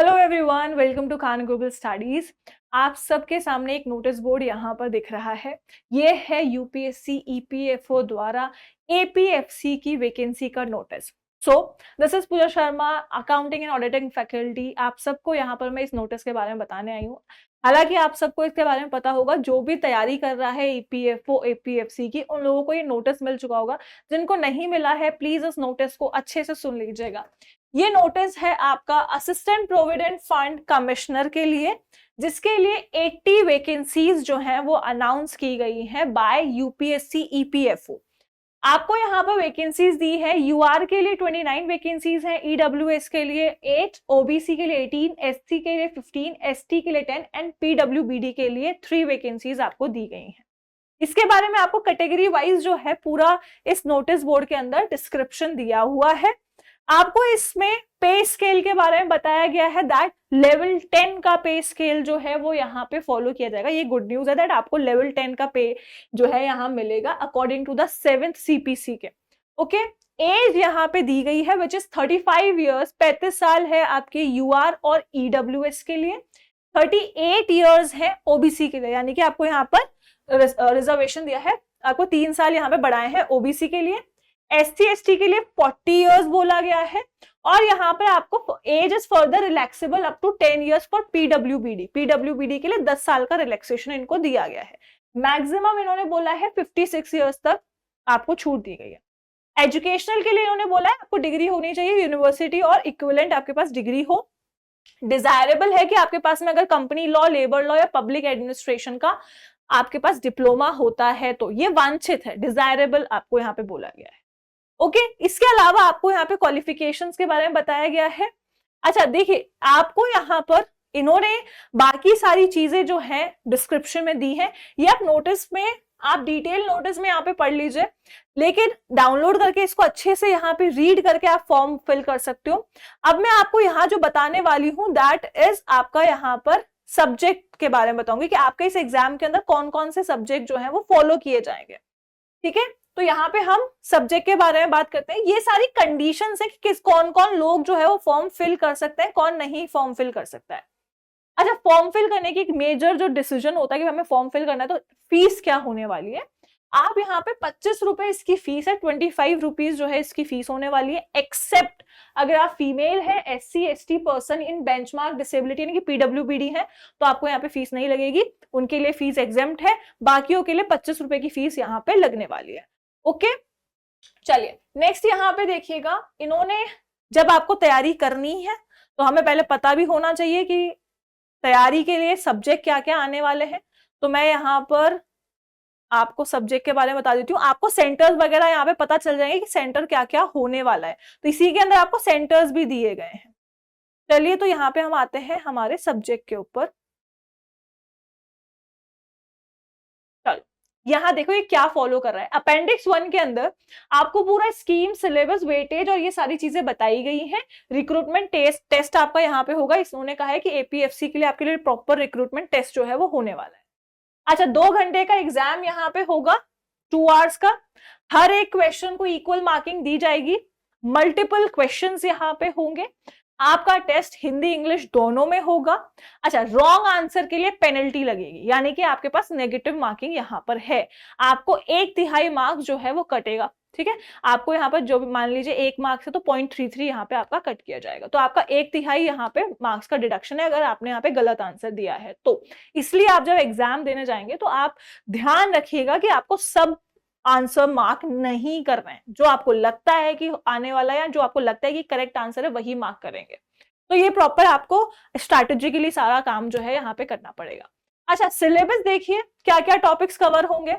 Hello everyone, welcome to Khan global studies. आप सबके सामने एक नोटिस बोर्ड यहाँ पर दिख रहा है। ये है यूपीएससी ईपीएफओ द्वारा एपीएफसी की वैकेंसी का notice. So this is Pooja Sharma, accounting and auditing faculty. आप सबको यहाँ पर मैं इस नोटिस के बारे में बताने आई हूँ। हालांकि आप सबको इसके बारे में पता होगा, जो भी तैयारी कर रहा है ईपीएफओ एपीएफसी की, उन लोगों को ये नोटिस मिल चुका होगा। जिनको नहीं मिला है, प्लीज इस नोटिस को अच्छे से सुन लीजिएगा। ये नोटिस है आपका असिस्टेंट प्रोविडेंट फंड कमिश्नर के लिए, जिसके लिए 80 वैकेंसीज जो हैं वो अनाउंस की गई हैं बाय यूपीएससी ईपीएफओ। आपको यहाँ पर वैकेंसीज दी है। यूआर के लिए 29 वैकेंसीज हैं, ईडब्ल्यूएस के लिए 8, ओबीसी के लिए 18, एससी के लिए 15, एसटी के लिए 10 एंड पीडब्ल्यूबीडी के लिए 3 वैकेंसीज आपको दी गई हैं। इसके बारे में आपको कैटेगरी वाइज जो है पूरा इस नोटिस बोर्ड के अंदर डिस्क्रिप्शन दिया हुआ है। आपको इसमें पे स्केल के बारे में बताया गया है दैट लेवल 10 का पे स्केल जो है वो यहाँ पे फॉलो किया जाएगा। ये गुड न्यूज है दैट आपको लेवल 10 का पे जो है यहाँ मिलेगा according to the 7th CPC के। ओके, एज यहाँ पे दी गई है विच इज 35 ईयर्स, 35 साल है आपके यूआर और ईडब्ल्यूएस के लिए, 38 ईयर्स है ओबीसी के लिए, यानी कि आपको यहाँ पर रिजर्वेशन दिया है, आपको 3 साल यहाँ पे बढ़ाए हैं ओबीसी के लिए। एससी एसटी के लिए 40 इयर्स बोला गया है, और यहाँ पे आपको age is further relaxable up to 10 years for पीडब्ल्यूबीडी। पीडब्ल्यूबीडी के लिए 10 साल का रिलैक्सेशन इनको दिया गया है। मैक्सिमम इन्होंने बोला है 56 इयर्स तक आपको छूट दी गई है। एजुकेशनल के लिए इन्होंने बोला है आपको डिग्री होनी चाहिए यूनिवर्सिटी और इक्विवेलेंट आपके पास डिग्री हो। डिजायरेबल है कि आपके पास में अगर कंपनी लॉ, लेबर लॉ या पब्लिक एडमिनिस्ट्रेशन का आपके पास डिप्लोमा होता है तो ये वांछित है, डिजायरेबल आपको यहाँ पे बोला गया है। ओके, इसके अलावा आपको यहाँ पे क्वालिफिकेशंस के बारे में बताया गया है। अच्छा देखिए, आपको यहाँ पर इन्होंने बाकी सारी चीजें जो है डिस्क्रिप्शन में दी है, ये आप नोटिस में, आप डिटेल नोटिस में यहाँ पे पढ़ लीजिए, लेकिन डाउनलोड करके इसको अच्छे से यहाँ पे रीड करके आप फॉर्म फिल कर सकते हो। अब मैं आपको यहाँ जो बताने वाली हूँ दैट इज आपका यहाँ पर सब्जेक्ट के बारे में बताऊंगी कि आपके इस एग्जाम के अंदर कौन कौन से सब्जेक्ट जो है वो फॉलो किए जाएंगे। ठीक है, तो यहाँ पे हम सब्जेक्ट के बारे में बात करते हैं। ये सारी कंडीशंस है कि किस कौन कौन लोग जो है वो फॉर्म फिल कर सकते हैं, कौन नहीं फॉर्म फिल कर सकता है। अच्छा, फॉर्म फिल करने की एक मेजर जो डिसीजन होता है कि हमें फॉर्म फिल करना है, तो फीस क्या होने वाली है। आप यहाँ पे 25 रुपए इसकी फीस है, 25 रुपीज जो है इसकी फीस होने वाली है, एक्सेप्ट अगर आप फीमेल है, SC ST person in benchmark disability यानी कि पीडब्ल्यूबीडी है, तो आपको यहाँ पे फीस नहीं लगेगी, उनके लिए फीस एग्जेम्प्ट है। बाकियों के लिए 25 रुपए की फीस यहाँ पे लगने वाली है। ओके, चलिए नेक्स्ट यहाँ पे देखिएगा, इन्होंने जब आपको तैयारी करनी है तो हमें पहले पता भी होना चाहिए कि तैयारी के लिए सब्जेक्ट क्या क्या आने वाले हैं। तो मैं यहाँ पर आपको सब्जेक्ट के बारे में बता देती हूँ। आपको सेंटर्स वगैरह यहाँ पे पता चल जाएंगे कि सेंटर क्या क्या होने वाला है, तो इसी के अंदर आपको सेंटर्स भी दिए गए हैं। चलिए, तो यहाँ पे हम आते हैं हमारे सब्जेक्ट के ऊपर। यहाँ देखो ये क्या फॉलो कर रहा है। अपेंडिक्स 1 के अंदर आपको पूरा स्कीम, सिलेबस, वेटेज और ये सारी चीजें बताई गई हैं। रिक्रूटमेंट टेस्ट आपका यहाँ पे होगा। इन्होंने कहा है कि एपीएफसी के लिए आपके लिए प्रॉपर रिक्रूटमेंट टेस्ट जो है वो होने वाला है। अच्छा, 2 घंटे का एग्जाम यहाँ पे होगा, 2 आवर्स का। हर एक क्वेश्चन को इक्वल मार्किंग दी जाएगी। मल्टीपल क्वेश्चंस यहाँ पे होंगे। आपका टेस्ट हिंदी इंग्लिश दोनों में होगा। अच्छा, रॉन्ग आंसर के लिए पेनल्टी लगेगी, यानी कि आपके पास नेगेटिव मार्किंग यहाँ पर है। आपको 1/3 मार्क्स जो है वो कटेगा। ठीक है, आपको यहाँ पर जो भी मान लीजिए 1 मार्क्स है तो 0.33 यहाँ पे आपका कट किया जाएगा, तो आपका 1/3 यहाँ पे मार्क्स का डिडक्शन है अगर आपने यहाँ पे गलत आंसर दिया है तो। इसलिए आप जब एग्जाम देने जाएंगे तो आप ध्यान रखिएगा कि आपको सब आंसर मार्क नहीं करना है। जो आपको लगता है कि आने वाला है या जो आपको लगता है कि करेक्ट आंसर है वही मार्क करेंगे। तो ये प्रॉपर आपको स्ट्रैटेजिकली सारा काम जो है यहाँ पे करना पड़ेगा। अच्छा, सिलेबस देखिए क्या क्या टॉपिक्स कवर होंगे।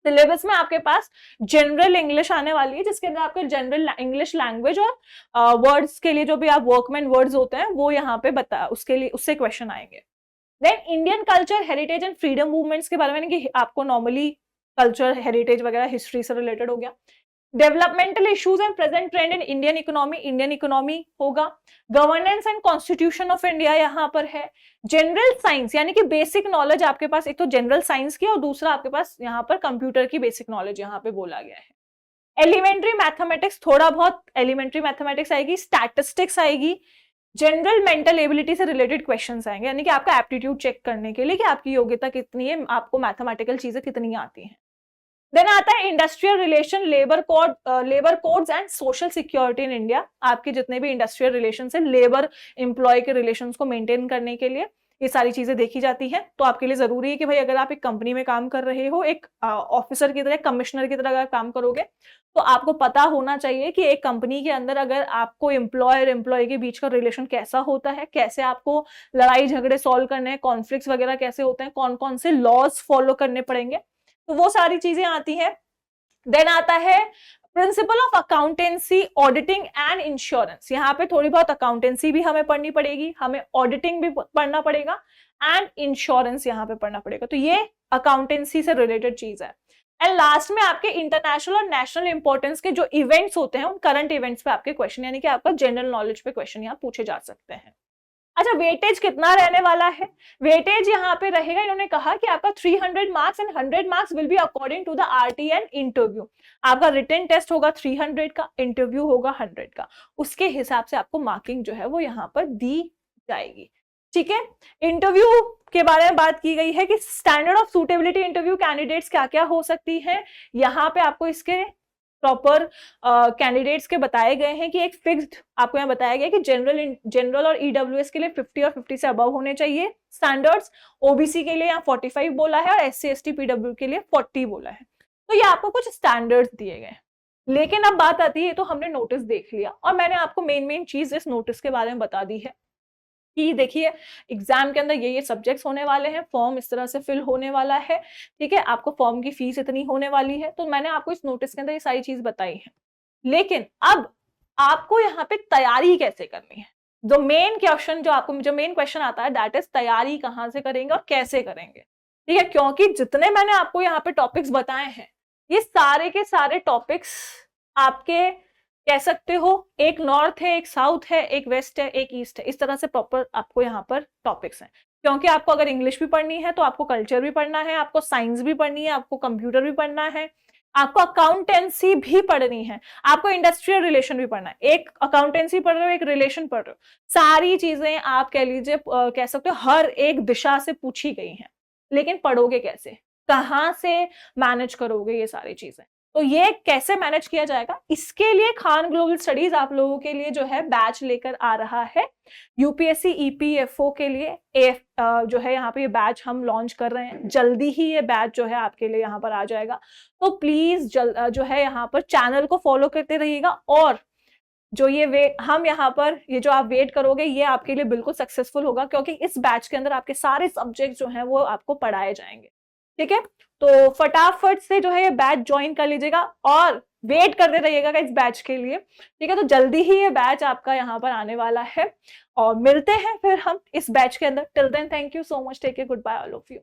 सिलेबस में आपके पास जनरल इंग्लिश आने वाली है, जिसके अंदर आपके जनरल इंग्लिश लैंग्वेज और वर्ड्स के लिए जो भी आप वर्कमैन वर्ड्स होते हैं वो यहाँ पे बता, उसके लिए उससे क्वेश्चन आएंगे। Then Indian culture, heritage and freedom movements के बारे में, कि आपको नॉर्मली कल्चर, हेरिटेज वगैरह हिस्ट्री से रिलेटेड हो गया। Developmental issues and present trend in Indian economy होगा। Governance and constitution of India यहाँ पर है। जनरल साइंस यानी कि बेसिक नॉलेज आपके पास, एक तो जनरल साइंस की और दूसरा आपके पास यहाँ पर कंप्यूटर की बेसिक नॉलेज यहाँ पे बोला गया है। एलिमेंट्री मैथमेटिक्स, थोड़ा बहुत एलिमेंट्री मैथमेटिक्स आएगी। स्टैटिस्टिक्स आएगी, जनरल मेंटल एबिलिटी से रिलेटेड क्वेश्चंस आएंगे, यानी कि आपका एप्टीट्यूड चेक करने के लिए कि आपकी योग्यता कितनी है, आपको मैथमेटिकल चीजें कितनी आती हैं। देन आता है industrial relation, labour codes and social security in India. आपके जितने भी इंडस्ट्रियल रिलेशन है, लेबर एम्प्लॉय के रिलेशंस को मेंटेन करने के लिए ये सारी चीजें देखी जाती हैं। तो आपके लिए जरूरी है कि भाई अगर आप एक कंपनी में काम कर रहे हो, एक ऑफिसर की तरह, कमिश्नर की तरह अगर काम करोगे, तो आपको पता होना चाहिए कि एक कंपनी के अंदर अगर आपको एम्प्लॉयर एम्प्लॉय के बीच का रिलेशन कैसा होता है, कैसे आपको लड़ाई झगड़े सॉल्व करने हैं, कॉन्फ्लिक्ट्स वगैरह कैसे होते हैं, कौन कौन से लॉज फॉलो करने पड़ेंगे, तो वो सारी चीजें आती हैं। देन आता है principle of accountancy, auditing and insurance. यहाँ पे थोड़ी बहुत अकाउंटेंसी भी हमें पढ़नी पड़ेगी, हमें ऑडिटिंग भी पढ़ना पड़ेगा एंड इंश्योरेंस यहाँ पे पढ़ना पड़ेगा। तो ये अकाउंटेंसी से रिलेटेड चीज है। एंड लास्ट में आपके इंटरनेशनल और नेशनल इंपॉर्टेंस के जो इवेंट्स होते हैं, उन करंट इवेंट्स पे आपके क्वेश्चन, यानी कि आपका जनरल नॉलेज पे क्वेश्चन यहाँ पूछे जा सकते हैं। अच्छा, वेटेज कितना रहने वाला है? वेटेज यहाँ पे रहेगा, इन्होंने कहा कि आपका 300 marks and 100 marks will be according to the RTN interview. आपका रिटन टेस्ट होगा 300 का, इंटरव्यू होगा 100 का, उसके हिसाब से आपको मार्किंग जो है वो यहाँ पर दी जाएगी। ठीक है, इंटरव्यू के बारे में बात की गई है कि standard of suitability interview candidates क्या क्या हो सकती है। यहाँ पे आपको इसके प्रॉपर कैंडिडेट्स के बताए गए हैं कि एक फिक्स्ड आपको यहाँ बताया गया है कि जनरल और EWS के लिए 50 और 50 से अबव होने चाहिए स्टैंडर्ड्स। OBC के लिए यहाँ 45 बोला है और SC ST PW के लिए 40 बोला है। तो ये आपको कुछ स्टैंडर्ड्स दिए गए। लेकिन अब बात आती है, तो हमने नोटिस देख लिया और मैंने आपको मेन चीज इस नोटिस के बारे में बता दी है कि देखिए एग्जाम के अंदर ये सब्जेक्ट्स होने वाले हैं, फॉर्म इस तरह से फिल होने वाला है, ठीक है, आपको फॉर्म की फीस इतनी होने वाली है। तो मैंने आपको इस नोटिस के अंदर ये सारी चीज बताई है। लेकिन अब आपको यहाँ पे तैयारी कैसे करनी है, जो मेन क्वेश्चन आता है दैट इज तैयारी कहाँ से करेंगे और कैसे करेंगे। ठीक है, क्योंकि जितने मैंने आपको यहाँ पे टॉपिक्स बताए हैं, ये सारे के सारे टॉपिक्स आपके कह सकते हो, एक नॉर्थ है, एक साउथ है, एक वेस्ट है, एक ईस्ट है, इस तरह से प्रॉपर आपको यहाँ पर टॉपिक्स हैं। क्योंकि आपको अगर इंग्लिश भी पढ़नी है तो आपको कल्चर भी पढ़ना है, आपको साइंस भी पढ़नी है, आपको कंप्यूटर भी पढ़ना है, आपको अकाउंटेंसी भी पढ़नी है, आपको इंडस्ट्रियल रिलेशन भी पढ़ना है। एक अकाउंटेंसी पढ़ रहे हो, एक रिलेशन पढ़ रहे हो, सारी चीजें आप कह लीजिए कह सकते हो हर एक दिशा से पूछी गई हैं। लेकिन पढ़ोगे कैसे, कहाँ से मैनेज करोगे ये सारी चीजें, तो ये कैसे मैनेज किया जाएगा, इसके लिए खान ग्लोबल स्टडीज आप लोगों के लिए जो है बैच लेकर आ रहा है। UPSC EPFO के लिए जो है यहाँ पे ये बैच हम लॉन्च कर रहे हैं, जल्दी ही ये बैच जो है आपके लिए यहाँ पर आ जाएगा। तो प्लीज जो है यहाँ पर चैनल को फॉलो करते रहिएगा और जो हम यहाँ पर ये जो आप वेट करोगे ये आपके लिए बिल्कुल सक्सेसफुल होगा, क्योंकि इस बैच के अंदर आपके सारे सब्जेक्ट जो हैं वो आपको पढ़ाए जाएंगे। ठीक है, तो फटाफट से जो है ये बैच ज्वाइन कर लीजिएगा और वेट करते रहिएगा इस बैच के लिए। ठीक है, तो जल्दी ही ये बैच आपका यहाँ पर आने वाला है और मिलते हैं फिर हम इस बैच के अंदर। Till then thank you so much, take care, good bye all of you.